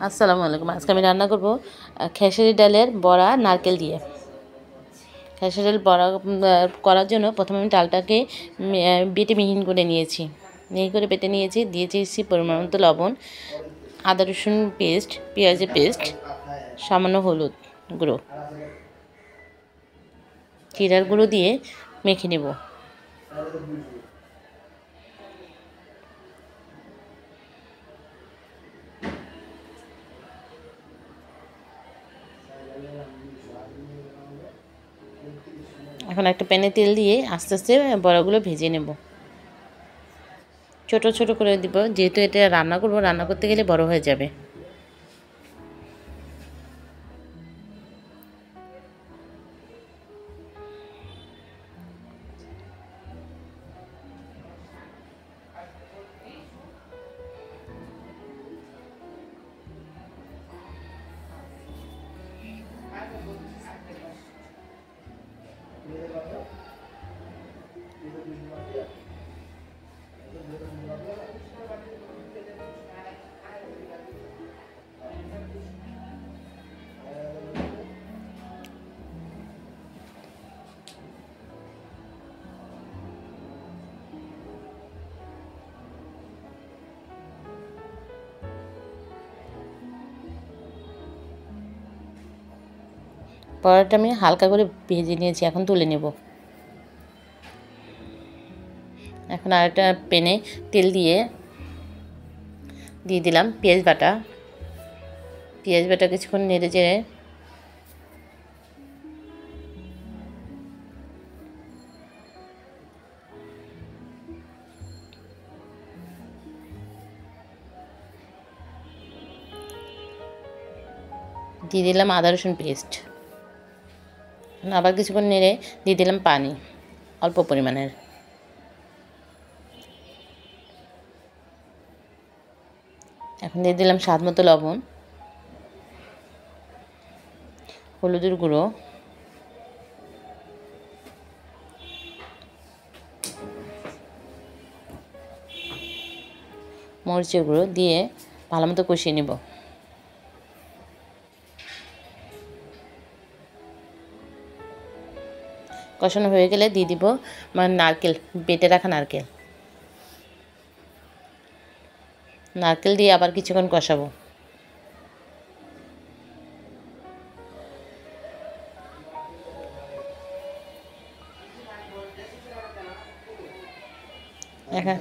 আসসালামু আলাইকুম। আজকে আমি রান্না করব খেসারি ডালের বড়া নারকেল দিয়ে। খেসারি ডাল বড়া করার জন্য প্রথমে আমি ডালটাকে বেটে মিহিন করে নিয়েছি, মিহি করে বেটে নিয়েছি। দিয়েছি পরিমাণ মতো লবণ, আদা রসুন পেস্ট, পেঁয়াজের পেস্ট, সামান্য হলুদ গুঁড়ো, জিরার গুঁড়ো দিয়ে মেখে নেব। এখন একটা প্যানে তেল দিয়ে আস্তে আস্তে বড়াগুলো ভেজে নেব। ছোট ছোট করে দিব, যেহেতু এটা রান্না করব, রান্না করতে গেলে বড় হয়ে যাবে। পরোটা আমি হালকা করে ভেজে নিয়েছি, এখন তুলে নেব। এখন আরেকটা প্যানে তেল দিয়ে দিলাম পেঁয়াজ বাটা। পেঁয়াজ বাটা কিছুক্ষণ নেড়ে চেড়ে দিয়ে দিলাম আদা রসুন পেস্ট। আবার কিছুক্ষণ নেড়ে দিয়ে দিলাম পানি অল্প পরিমাণের। এখন দিয়ে দিলাম স্বাদ মতো লবণ, হলুদের গুঁড়ো, মরিচের গুঁড়ো দিয়ে ভালো মতো কষিয়ে নেব। কষানো হয়ে গেলে দিয়ে দিব নারকেল, বেটে রাখা নারকেল। নারকেল দিয়ে আবার কিছুক্ষণ কষাবো। এখন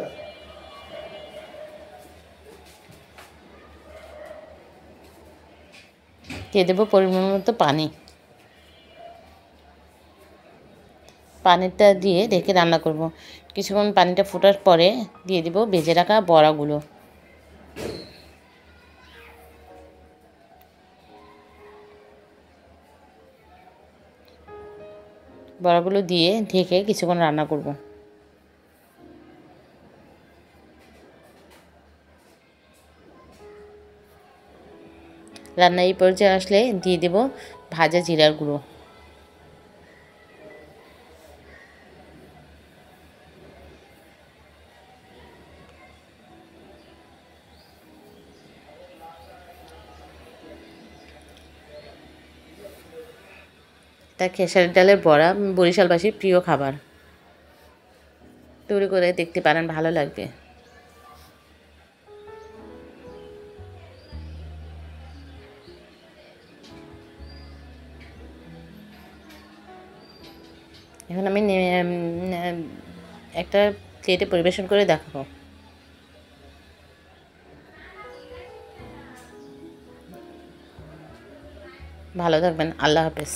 দিয়ে দেবো পরিমাণ মতো পানি। পানিটা দিয়ে ঢেকে রান্না করব। কিছুক্ষণ পানিটা ফোটার পরে দিয়ে দিব ভেজে রাখা বড়াগুলো। বড়াগুলো দিয়ে ঢেকে কিছুক্ষণ রান্না করব। রান্না এই পর্যায়ে আসলে দিয়ে দেব ভাজা জিরার গুঁড়ো। তা খেসারি ডালের বড়া বরিশালবাসীর প্রিয় খাবার। তৈরি করে দেখতে পারেন, ভালো লাগবে। এখন আমি একটা প্লেটে পরিবেশন করে দেখাবো। ভালো থাকবেন, আল্লাহ হাফেজ।